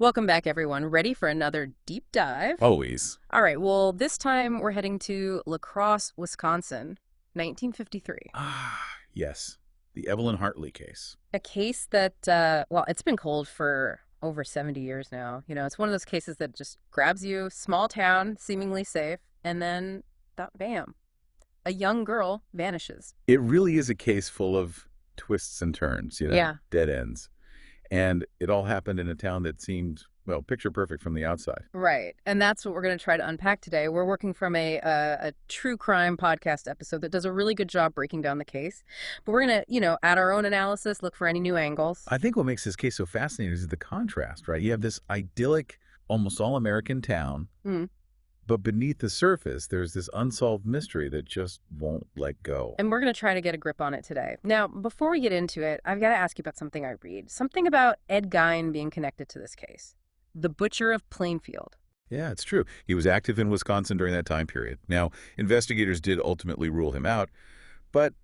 Welcome back, everyone. Ready for another deep dive? Always. All right, well, this time we're heading to Lacrosse, Wisconsin, 1953. Yes. The Evelyn Hartley case. A case that, well, it's been cold for over 70 years now. It's one of those cases that just grabs you, small town, seemingly safe, and then, bam, a young girl vanishes. It really is a case full of twists and turns, Yeah. dead ends. And it all happened in a town that seemed, well, picture perfect from the outside. Right. And that's what we're going to try to unpack today. We're working from a true crime podcast episode that does a really good job breaking down the case. But we're going to, add our own analysis, look for any new angles. I think what makes this case so fascinating is the contrast, right? You have this idyllic, almost all-American town, Mm. but beneath the surface, there's this unsolved mystery that just won't let go. And we're going to try to get a grip on it today. Now, before we get into it, I've got to ask you about something I read. Something about Ed Gein being connected to this case. The Butcher of Plainfield. Yeah, it's true. He was active in Wisconsin during that time period. Now, investigators did ultimately rule him out, but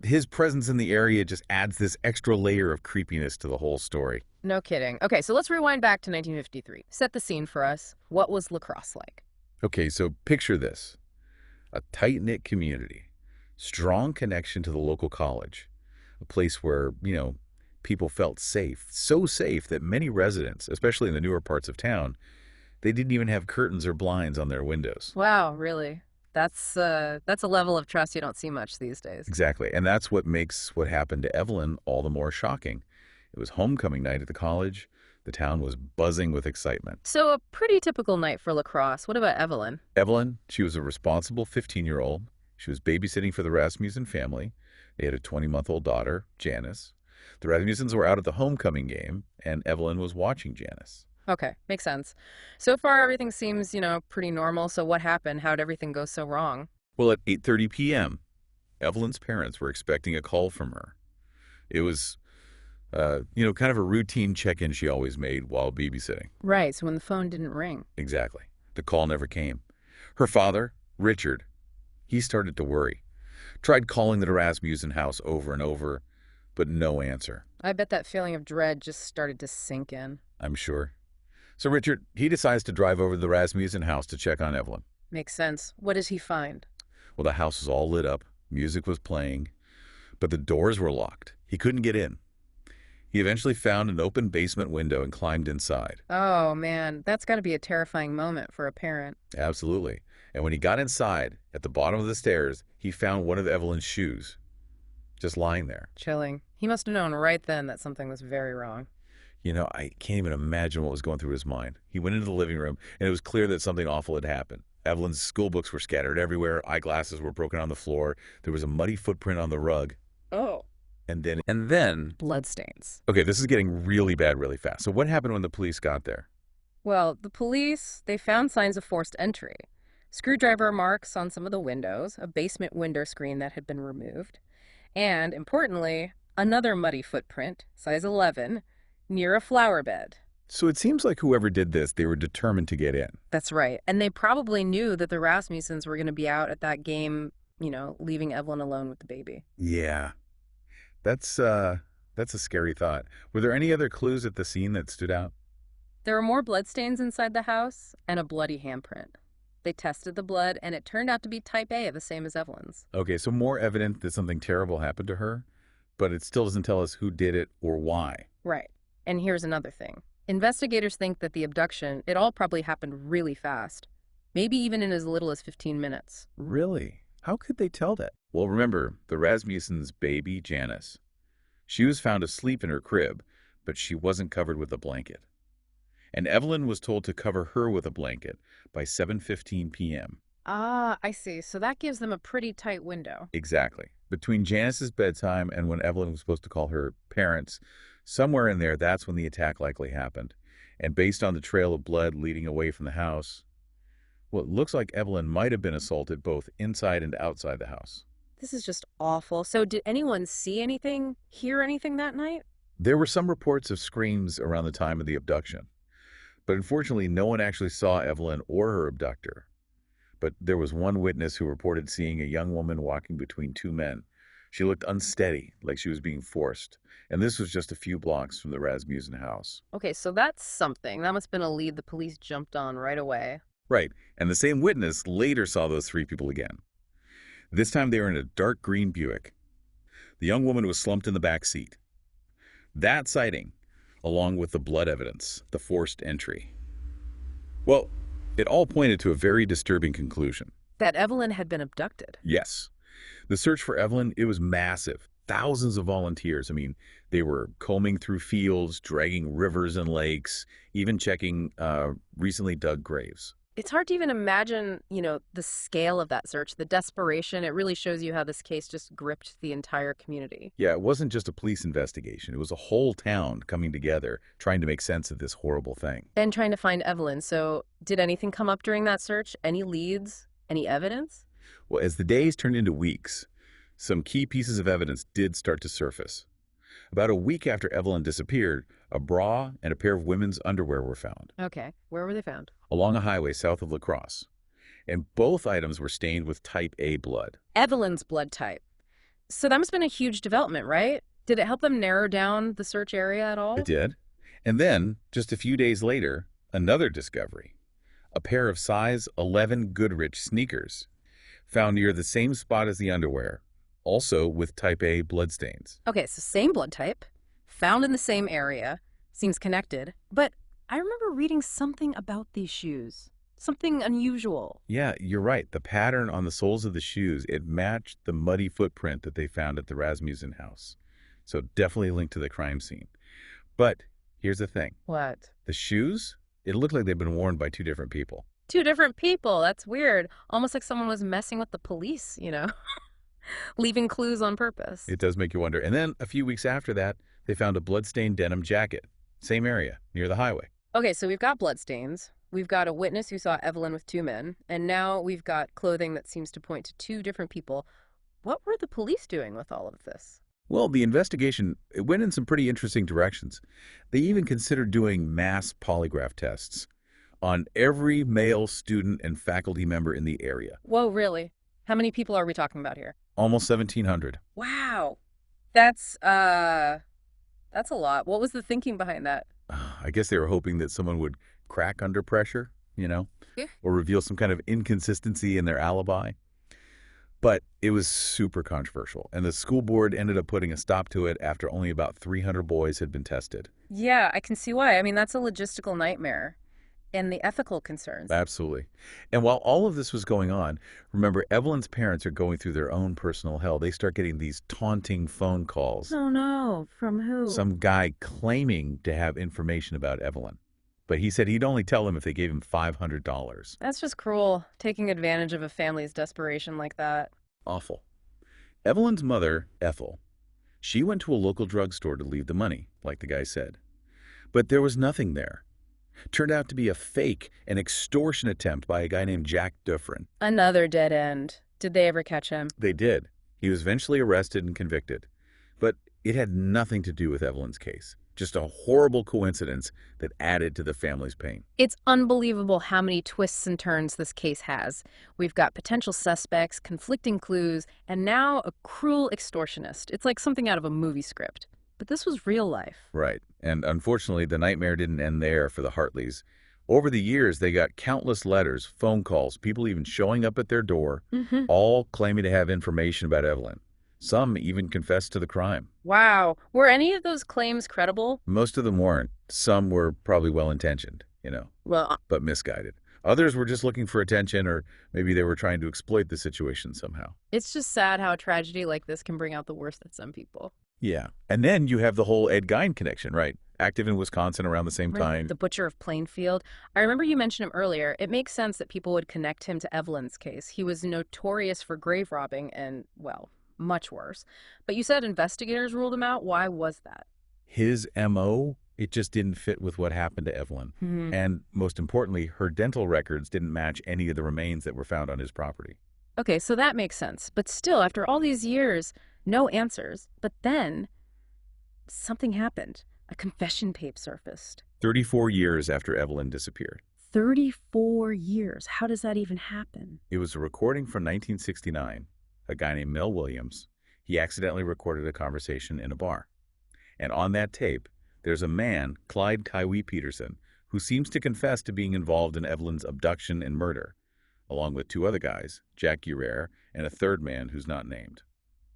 his presence in the area just adds this extra layer of creepiness to the whole story. No kidding. Okay, so let's rewind back to 1953. Set the scene for us. What was Lacrosse like? Okay, so picture this. A tight-knit community, strong connection to the local college, a place where, people felt safe, so safe that many residents, especially in the newer parts of town, they didn't even have curtains or blinds on their windows. Wow, really? That's a level of trust you don't see much these days. Exactly, and that's what makes what happened to Evelyn all the more shocking. It was homecoming night at the college. The town was buzzing with excitement. So a pretty typical night for Lacrosse. What about Evelyn? Evelyn, she was a responsible 15-year-old. She was babysitting for the Rasmussen family. They had a 20-month-old daughter, Janice. The Rasmussens were out at the homecoming game, and Evelyn was watching Janice. Okay, makes sense. So far, everything seems, pretty normal. So what happened? How'd everything go so wrong? Well, at 8:30 p.m., Evelyn's parents were expecting a call from her. It was, kind of a routine check-in she always made while babysitting. Right, so when the phone didn't ring. Exactly. The call never came. Her father, Richard, he started to worry. Tried calling the Rasmussen house over and over, but no answer. I bet that feeling of dread just started to sink in. I'm sure. So Richard, he decides to drive over to the Rasmussen house to check on Evelyn. Makes sense. What does he find? Well, the house was all lit up. Music was playing, but the doors were locked. He couldn't get in. He eventually found an open basement window and climbed inside. Oh, man, that's got to be a terrifying moment for a parent. Absolutely. And when he got inside, at the bottom of the stairs, he found one of Evelyn's shoes, just lying there. Chilling. He must have known right then that something was very wrong. I can't even imagine what was going through his mind. He went into the living room, and it was clear that something awful had happened. Evelyn's school books were scattered everywhere. Eyeglasses were broken on the floor. There was a muddy footprint on the rug. Oh. And then, Bloodstains. okay, this is getting really bad really fast. So what happened when the police got there? Well, the police, they found signs of forced entry. Screwdriver marks on some of the windows, a basement window screen that had been removed, and, importantly, another muddy footprint, size 11, near a flower bed. So it seems like whoever did this, they were determined to get in. That's right. And they probably knew that the Rasmussens were going to be out at that game, leaving Evelyn alone with the baby. Yeah. That's a scary thought. Were there any other clues at the scene that stood out? There were more bloodstains inside the house and a bloody handprint. They tested the blood, and it turned out to be type A, the same as Evelyn's. Okay, so more evidence that something terrible happened to her, but it still doesn't tell us who did it or why. Right. And here's another thing. Investigators think that the abduction, it all probably happened really fast. Maybe even in as little as 15 minutes. Really? How could they tell that? Well, remember, the Rasmussen's baby, Janice. She was found asleep in her crib, but she wasn't covered with a blanket. And Evelyn was told to cover her with a blanket by 7:15 p.m. Ah, I see. So that gives them a pretty tight window. Exactly. Between Janice's bedtime and when Evelyn was supposed to call her parents, somewhere in there, that's when the attack likely happened. And based on the trail of blood leading away from the house, well, it looks like Evelyn might have been assaulted both inside and outside the house. This is just awful. So did anyone see anything, hear anything that night? There were some reports of screams around the time of the abduction, but unfortunately, no one actually saw Evelyn or her abductor. But there was one witness who reported seeing a young woman walking between two men. She looked unsteady, like she was being forced. And this was just a few blocks from the Rasmussen house. Okay, so that's something. That must have been a lead the police jumped on right away. Right, and the same witness later saw those three people again. This time they were in a dark green Buick. The young woman was slumped in the back seat. That sighting, along with the blood evidence, the forced entry. Well, it all pointed to a very disturbing conclusion. That Evelyn had been abducted. Yes. The search for Evelyn, it was massive. Thousands of volunteers. I mean, they were combing through fields, dragging rivers and lakes, even checking recently dug graves. It's hard to even imagine, the scale of that search, the desperation. It really shows you how this case just gripped the entire community. Yeah, it wasn't just a police investigation. It was a whole town coming together, trying to make sense of this horrible thing. And trying to find Evelyn. So did anything come up during that search? Any leads? Any evidence? Well, as the days turned into weeks, some key pieces of evidence did start to surface. About a week after Evelyn disappeared, a bra and a pair of women's underwear were found Okay. Where were they found? along a highway south of Lacrosse, and both items were stained with type A blood. Evelyn's blood type. So that must have been a huge development, right? Did it help them narrow down the search area at all? It did. And then, just a few days later, another discovery. A pair of size 11 Goodrich sneakers found near the same spot as the underwear, also with type A bloodstains. Okay, so same blood type, found in the same area, seems connected. But I remember reading something about these shoes. Something unusual. Yeah, you're right. The pattern on the soles of the shoes, it matched the muddy footprint that they found at the Rasmussen house. So definitely linked to the crime scene. But here's the thing. What? The shoes, it looked like they'd been worn by two different people. Two different people. That's weird. Almost like someone was messing with the police, leaving clues on purpose. It does make you wonder. And then a few weeks after that, they found a bloodstained denim jacket. Same area, near the highway. Okay, so we've got bloodstains. We've got a witness who saw Evelyn with two men. And now we've got clothing that seems to point to two different people. What were the police doing with all of this? Well, the investigation, it went in some pretty interesting directions. They even considered doing mass polygraph tests on every male student and faculty member in the area. Whoa, really? How many people are we talking about here? Almost 1,700. Wow. That's a lot. What was the thinking behind that? I guess they were hoping that someone would crack under pressure, Yeah. or reveal some kind of inconsistency in their alibi. But it was super controversial, and the school board ended up putting a stop to it after only about 300 boys had been tested. Yeah, I can see why. I mean, that's a logistical nightmare. And the ethical concerns. Absolutely. And while all of this was going on, remember, Evelyn's parents are going through their own personal hell. They start getting these taunting phone calls. Oh no, from who? Some guy claiming to have information about Evelyn. But he said he'd only tell them if they gave him $500. That's just cruel, taking advantage of a family's desperation like that. Awful. Evelyn's mother, Ethel, she went to a local drugstore to leave the money, like the guy said. But there was nothing there. Turned out to be a fake, an extortion attempt by a guy named Jack Dufresne. Another dead end. Did they ever catch him? They did. He was eventually arrested and convicted. But it had nothing to do with Evelyn's case. Just a horrible coincidence that added to the family's pain. It's unbelievable how many twists and turns this case has. We've got potential suspects, conflicting clues, and now a cruel extortionist. It's like something out of a movie script. But this was real life. Right. And unfortunately, the nightmare didn't end there for the Hartleys. Over the years, they got countless letters, phone calls, people even showing up at their door, all claiming to have information about Evelyn. Some even confessed to the crime. Wow. Were any of those claims credible? Most of them weren't. Some were probably well-intentioned, Well, but misguided. Others were just looking for attention, or maybe they were trying to exploit the situation somehow. it's just sad how a tragedy like this can bring out the worst in some people. Yeah. And then you have the whole Ed Gein connection, right? Active in Wisconsin around the same Right. time. The butcher of Plainfield. I remember you mentioned him earlier. It makes sense that people would connect him to Evelyn's case. He was notorious for grave robbing and, well, much worse. But you said investigators ruled him out. Why was that? His M.O., it just didn't fit with what happened to Evelyn. And most importantly, her dental records didn't match any of the remains that were found on his property. Okay, so that makes sense. But still, after all these years, no answers. But then something happened. A confession tape surfaced. 34 years after Evelyn disappeared. 34 years. How does that even happen? It was a recording from 1969. A guy named Mel Williams. He accidentally recorded a conversation in a bar. And on that tape, there's a man, Clyde Kaiwi Peterson, who seems to confess to being involved in Evelyn's abduction and murder, along with two other guys, Jack Guerrero and a third man who's not named.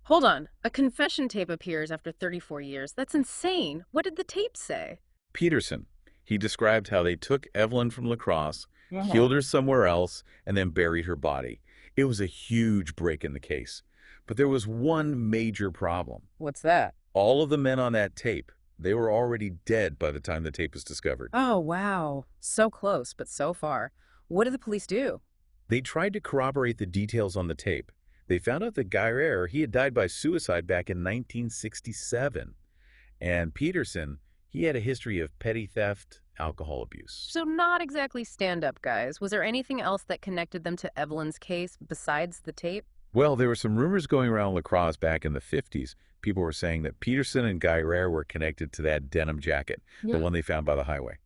Hold on. A confession tape appears after 34 years. That's insane. What did the tape say? Peterson, he described how they took Evelyn from Lacrosse, killed her somewhere else, and then buried her body. It was a huge break in the case. But there was one major problem. What's that? All of the men on that tape, they were already dead by the time the tape was discovered. Oh, wow. So close, but so far. What did the police do? They tried to corroborate the details on the tape. They found out that Guerrero, he had died by suicide back in 1967. And Peterson, he had a history of petty theft, alcohol abuse. So not exactly stand-up guys. Was there anything else that connected them to Evelyn's case besides the tape? Well, there were some rumors going around Lacrosse back in the 50s. People were saying that Peterson and Guerrero were connected to that denim jacket, the one they found by the highway.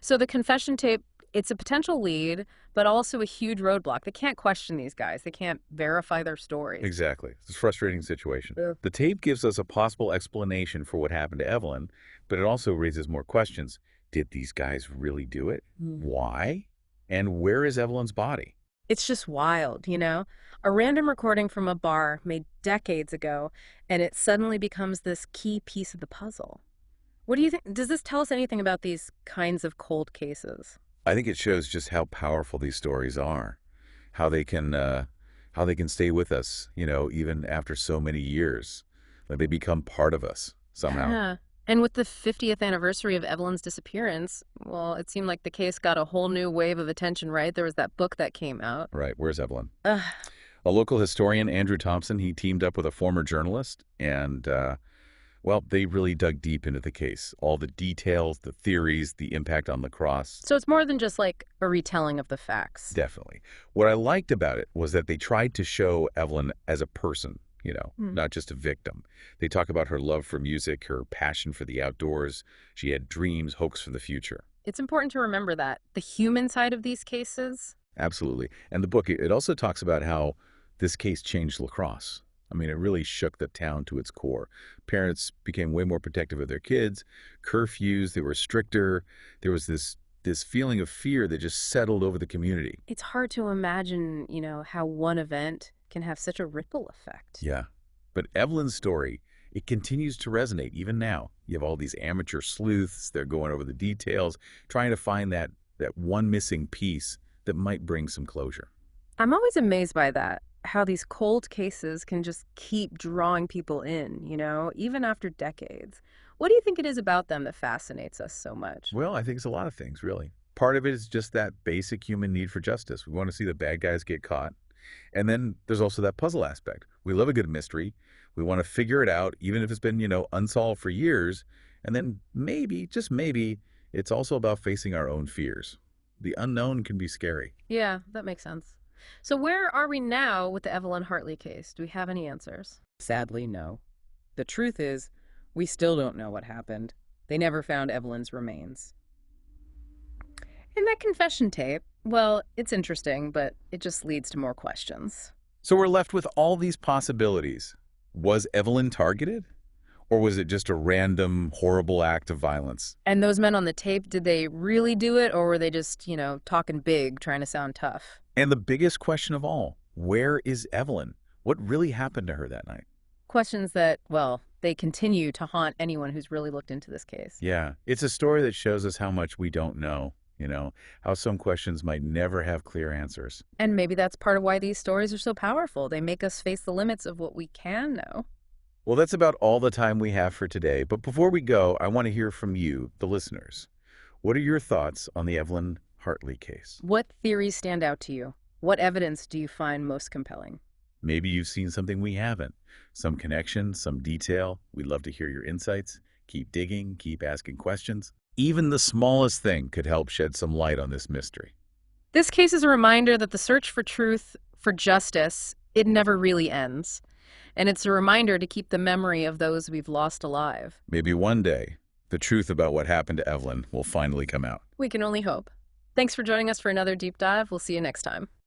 So the confession tape, it's a potential lead, but also a huge roadblock. They can't question these guys. They can't verify their stories. Exactly. It's a frustrating situation. Yeah. The tape gives us a possible explanation for what happened to Evelyn, but it also raises more questions. Did these guys really do it? Why? And where is Evelyn's body? It's just wild, you know? A random recording from a bar made decades ago, and it suddenly becomes this key piece of the puzzle. What do you think? Does this tell us anything about these kinds of cold cases? I think it shows just how powerful these stories are, how they can stay with us, even after so many years. Like they become part of us somehow. Yeah. And with the 50th anniversary of Evelyn's disappearance, well, it seemed like the case got a whole new wave of attention, right? There was that book that came out. Right. Where's Evelyn? Ugh. A local historian, Andrew Thompson, he teamed up with a former journalist, and, well, they really dug deep into the case. All the details, the theories, the impact on Lacrosse. So it's more than just like a retelling of the facts. Definitely. What I liked about it was that they tried to show Evelyn as a person, not just a victim. They talk about her love for music, her passion for the outdoors. She had dreams, hopes for the future. It's important to remember that. The human side of these cases. Absolutely. And the book, it also talks about how this case changed Lacrosse. I mean, it really shook the town to its core. Parents became way more protective of their kids. Curfews, they were stricter. There was this feeling of fear that just settled over the community. It's hard to imagine, how one event can have such a ripple effect. Yeah. But Evelyn's story, it continues to resonate even now. You have all these amateur sleuths. They're going over the details, trying to find that one missing piece that might bring some closure. I'm always amazed by that, how these cold cases can just keep drawing people in, even after decades. What do you think it is about them that fascinates us so much? Well, I think it's a lot of things, really. Part of it is just that basic human need for justice. We want to see the bad guys get caught. And then there's also that puzzle aspect. We love a good mystery. We want to figure it out, even if it's been, unsolved for years. And then maybe, just maybe, it's also about facing our own fears. The unknown can be scary. Yeah, that makes sense. So where are we now with the Evelyn Hartley case? Do we have any answers? Sadly, no. The truth is, we still don't know what happened. They never found Evelyn's remains. And that confession tape, well, it's interesting, but it just leads to more questions. So we're left with all these possibilities. Was Evelyn targeted? Or was it just a random, horrible act of violence? And those men on the tape, did they really do it, or were they just, talking big, trying to sound tough? And the biggest question of all, where is Evelyn? What really happened to her that night? Questions that, well, they continue to haunt anyone who's really looked into this case. Yeah, it's a story that shows us how much we don't know, how some questions might never have clear answers. And maybe that's part of why these stories are so powerful. They make us face the limits of what we can know. Well, that's about all the time we have for today. But before we go, I want to hear from you, the listeners. What are your thoughts on the Evelyn Hartley case? What theories stand out to you? What evidence do you find most compelling? Maybe you've seen something we haven't. Some connection, some detail. We'd love to hear your insights. Keep digging, keep asking questions. Even the smallest thing could help shed some light on this mystery. This case is a reminder that the search for truth, for justice, it never really ends. And it's a reminder to keep the memory of those we've lost alive. Maybe one day, the truth about what happened to Evelyn will finally come out. We can only hope. Thanks for joining us for another deep dive. We'll see you next time.